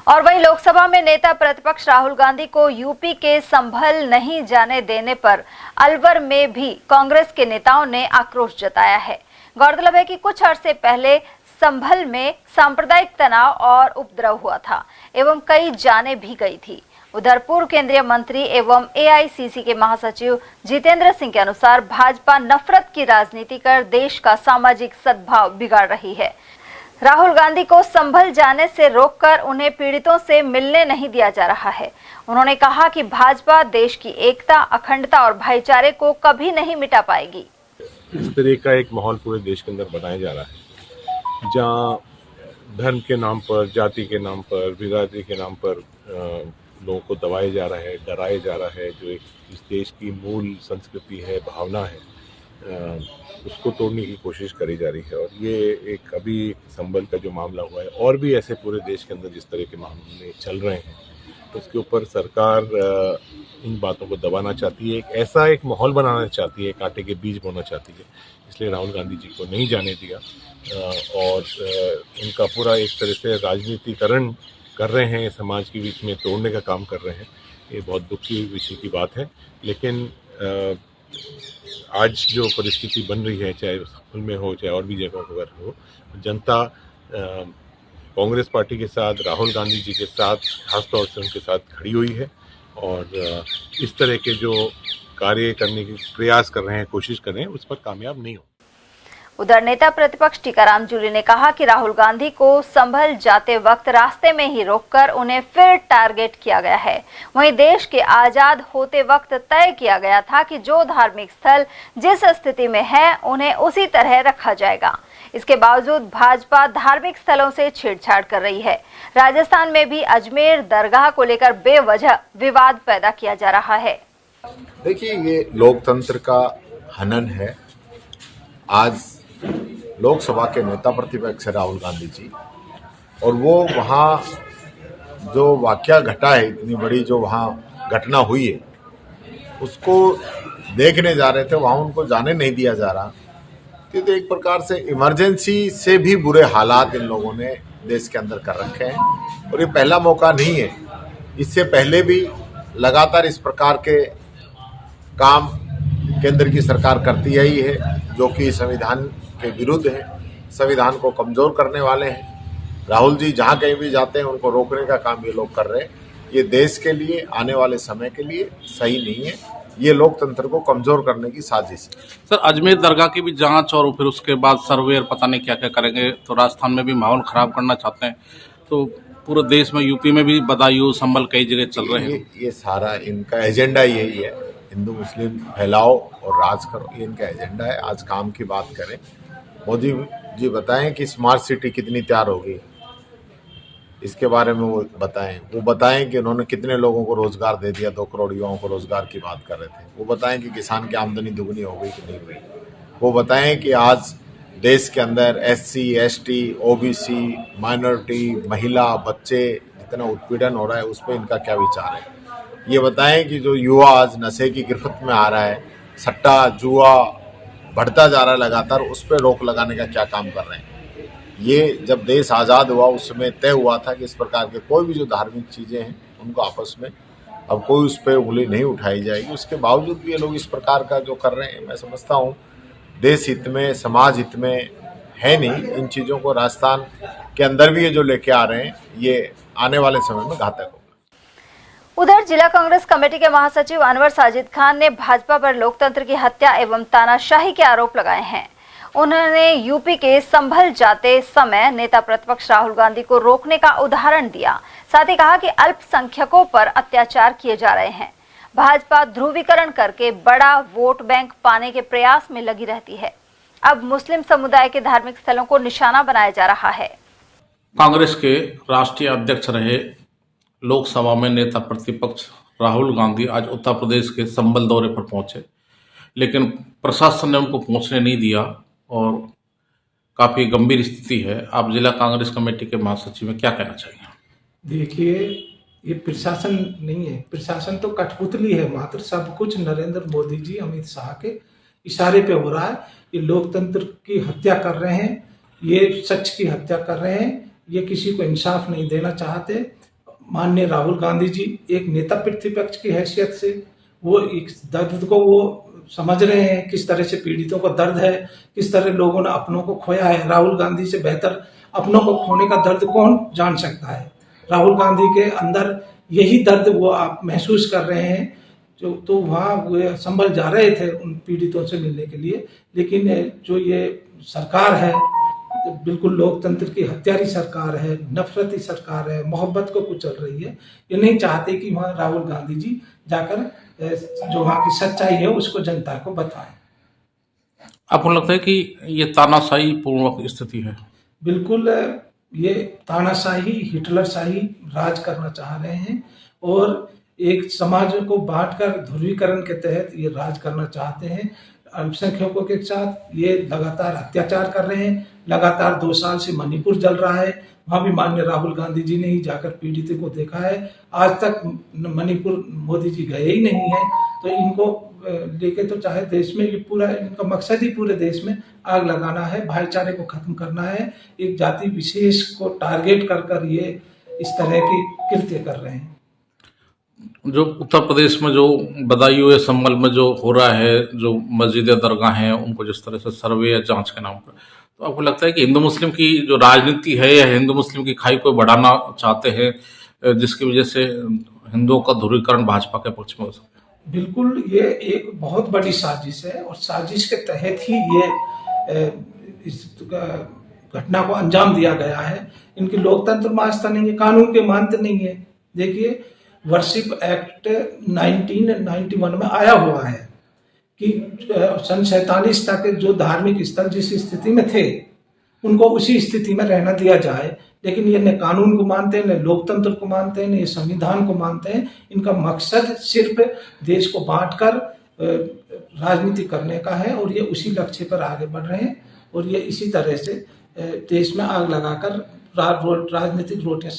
और वहीं लोकसभा में नेता प्रतिपक्ष राहुल गांधी को यूपी के संभल नहीं जाने देने पर अलवर में भी कांग्रेस के नेताओं ने आक्रोश जताया है। गौरतलब है कि कुछ अरसे पहले संभल में सांप्रदायिक तनाव और उपद्रव हुआ था एवं कई जानें भी गई थी। उधर पूर्व केंद्रीय मंत्री एवं एआईसीसी के महासचिव जितेंद्र सिंह के अनुसार भाजपा नफरत की राजनीति कर देश का सामाजिक सद्भाव बिगाड़ रही है। राहुल गांधी को संभल जाने से रोककर उन्हें पीड़ितों से मिलने नहीं दिया जा रहा है। उन्होंने कहा कि भाजपा देश की एकता, अखंडता और भाईचारे को कभी नहीं मिटा पाएगी। इस तरह का एक माहौल पूरे देश के अंदर बनाया जा रहा है, जहां धर्म के नाम पर, जाति के नाम पर, बिरादरी के नाम पर लोगों को दबाया जा रहा है, डराया जा रहा है। जो एक इस देश की मूल संस्कृति है, भावना है, उसको तोड़ने की कोशिश करी जा रही है। और ये एक अभी संभल का जो मामला हुआ है, और भी ऐसे पूरे देश के अंदर जिस तरह के मामले चल रहे हैं, तो उसके ऊपर सरकार इन बातों को दबाना चाहती है, एक माहौल बनाना चाहती है, कांटे के बीज बोना चाहती है। इसलिए राहुल गांधी जी को नहीं जाने दिया और उनका पूरा एक तरह से राजनीतिकरण कर रहे हैं, समाज के बीच में तोड़ने का काम कर रहे हैं। ये बहुत दुख की विषय की बात है। लेकिन आज जो परिस्थिति बन रही है, चाहे संभल में हो, चाहे और भी जगह पर हो, जनता कांग्रेस पार्टी के साथ, राहुल गांधी जी के साथ, खासतौर से उनके साथ खड़ी हुई है। और इस तरह के जो कार्य करने की प्रयास कर रहे हैं, कोशिश कर रहे हैं, उस पर कामयाब नहीं हो। उधर नेता प्रतिपक्ष टीकाराम जूली ने कहा कि राहुल गांधी को संभल जाते वक्त रास्ते में ही रोककर उन्हें फिर टारगेट किया गया है। वहीं देश के आजाद होते वक्त तय किया गया था कि जो धार्मिक स्थल जिस स्थिति में है उन्हें उसी तरह रखा जाएगा। इसके बावजूद भाजपा धार्मिक स्थलों से छेड़छाड़ कर रही है। राजस्थान में भी अजमेर दरगाह को लेकर बेवजह विवाद पैदा किया जा रहा है। देखिए, ये लोकतंत्र का हनन है। आज लोकसभा के नेता प्रतिपक्ष है राहुल गांधी जी, और वो वहाँ जो वाकया घटा है, इतनी बड़ी जो वहाँ घटना हुई है, उसको देखने जा रहे थे, वहाँ उनको जाने नहीं दिया जा रहा। तो एक प्रकार से इमरजेंसी से भी बुरे हालात इन लोगों ने देश के अंदर कर रखे हैं। और ये पहला मौका नहीं है, इससे पहले भी लगातार इस प्रकार के काम केंद्र की सरकार करती आई है, जो कि संविधान के विरुद्ध है, संविधान को कमजोर करने वाले हैं। राहुल जी जहां कहीं भी जाते हैं, उनको रोकने का काम ये लोग कर रहे हैं। ये देश के लिए, आने वाले समय के लिए सही नहीं है। ये लोकतंत्र को कमजोर करने की साजिश है। सर, अजमेर दरगाह की भी जांच और फिर उसके बाद सर्वे पता नहीं क्या क्या करेंगे, तो राजस्थान में भी माहौल खराब करना चाहते हैं। तो पूरे देश में, यूपी में भी बदायूं, संभल कई जगह चल रहे हैं। ये सारा इनका एजेंडा यही है, हिंदू मुस्लिम फैलाओ और राज करो, ये इनका एजेंडा है। आज काम की बात करें, मोदी जी बताएं कि स्मार्ट सिटी कितनी तैयार होगी, इसके बारे में वो बताएं कि उन्होंने कितने लोगों को रोजगार दे दिया, 2 करोड़ युवाओं को रोजगार की बात कर रहे थे। वो बताएं कि किसान की आमदनी दुगनी हो गई कि नहीं हुई। वो बताएं कि आज देश के अंदर SC, ST, OBC, माइनॉरिटी, महिला, बच्चे जितना उत्पीड़न हो रहा है, उस पर इनका क्या विचार है। ये बताएं कि जो युवा आज नशे की गिरफ्त में आ रहा है, सट्टा जुआ बढ़ता जा रहा है लगातार, उस पर रोक लगाने का क्या काम कर रहे हैं। ये जब देश आज़ाद हुआ, उस समय तय हुआ था कि इस प्रकार के कोई भी जो धार्मिक चीज़ें हैं, उनको आपस में अब कोई उस पर उंगली नहीं उठाई जाएगी। उसके बावजूद भी ये लोग इस प्रकार का जो कर रहे हैं, मैं समझता हूँ देश हित में, समाज हित में है नहीं। इन चीज़ों को राजस्थान के अंदर भी ये जो लेके आ रहे हैं, ये आने वाले समय में घातक होगा। उधर जिला कांग्रेस कमेटी के महासचिव अनवर साजिद खान ने भाजपा पर लोकतंत्र की हत्या एवं तानाशाही के आरोप लगाए हैं। उन्होंने यूपी के संभल जाते समय नेता प्रतिपक्ष राहुल गांधी को रोकने का उदाहरण दिया। साथ ही कहा कि अल्पसंख्यकों पर अत्याचार किए जा रहे हैं। भाजपा ध्रुवीकरण करके बड़ा वोट बैंक पाने के प्रयास में लगी रहती है। अब मुस्लिम समुदाय के धार्मिक स्थलों को निशाना बनाया जा रहा है। कांग्रेस के राष्ट्रीय अध्यक्ष रहे लोकसभा में नेता प्रतिपक्ष राहुल गांधी आज उत्तर प्रदेश के संभल दौरे पर पहुंचे, लेकिन प्रशासन ने उनको पहुंचने नहीं दिया और काफ़ी गंभीर स्थिति है। आप जिला कांग्रेस कमेटी के महासचिव में क्या कहना चाहिए? देखिए, ये प्रशासन नहीं है, प्रशासन तो कठपुतली है मात्र। सब कुछ नरेंद्र मोदी जी, अमित शाह के इशारे पे हो रहा है। ये लोकतंत्र की हत्या कर रहे हैं, ये सच की हत्या कर रहे हैं, ये किसी को इंसाफ नहीं देना चाहते। माननीय राहुल गांधी जी एक नेता प्रतिपक्ष की हैसियत से वो एक दर्द को वो समझ रहे हैं, किस तरह से पीड़ितों को दर्द है, किस तरह लोगों ने अपनों को खोया है। राहुल गांधी से बेहतर अपनों को खोने का दर्द कौन जान सकता है। राहुल गांधी के अंदर यही दर्द वो आप महसूस कर रहे हैं। तो वहाँ वो संभल जा रहे थे उन पीड़ितों से मिलने के लिए, लेकिन जो ये सरकार है तो बिल्कुल लोकतंत्र की हत्यारी सरकार है, नफरती सरकार है, मोहब्बत को कुचल रही है। ये नहीं चाहते कि वहाँ राहुल गांधी जी जाकर जो वहाँ की सच्चाई है उसको जनता को बताएं। आपको लगता है कि ये तानाशाही पूर्वक स्थिति है? बिल्कुल, ये तानाशाही हिटलरशाही राज करना चाह रहे हैं और एक समाज को बांटकर ध्रुवीकरण के तहत ये राज करना चाहते हैं। अल्पसंख्यकों के साथ ये लगातार अत्याचार कर रहे हैं। लगातार 2 साल से मणिपुर जल रहा है, वहाँ भी माननीय राहुल गांधी जी ने ही जाकर पीड़ितों को देखा है। आज तक मणिपुर मोदी जी गए ही नहीं है। तो इनको लेके तो चाहे देश में ये पूरा इनका मकसद ही पूरे देश में आग लगाना है, भाईचारे को खत्म करना है। एक जाति विशेष को टारगेट कर ये इस तरह की कृत्य कर रहे हैं। जो उत्तर प्रदेश में जो बदायूं संभल में जो हो रहा है, जो मस्जिद दरगाह हैं उनको जिस तरह से सर्वे या जांच के नाम पर, तो आपको लगता है कि हिंदू मुस्लिम की जो राजनीति है या हिंदू मुस्लिम की खाई को बढ़ाना चाहते हैं, जिसकी वजह से हिंदुओं का ध्रुवीकरण भाजपा के पक्ष में हो सकता है? बिल्कुल, ये एक बहुत बड़ी साजिश है और साजिश के तहत ही ये इस घटना को अंजाम दिया गया है। इनकी लोकतंत्र में आस्था नहीं है, कानून के मानते नहीं है। देखिए, वर्शिप एक्ट 1991 में आया हुआ है कि सन 47 तक जो धार्मिक स्थल जिस स्थिति में थे उनको उसी स्थिति में रहना दिया जाए, लेकिन ये न कानून को मानते हैं, न लोकतंत्र को मानते हैं, न ये संविधान को मानते हैं। इनका मकसद सिर्फ देश को बांटकर राजनीति करने का है और ये उसी लक्ष्य पर आगे बढ़ रहे हैं और ये इसी तरह से देश में आग लगाकर राजनीतिक रोटियां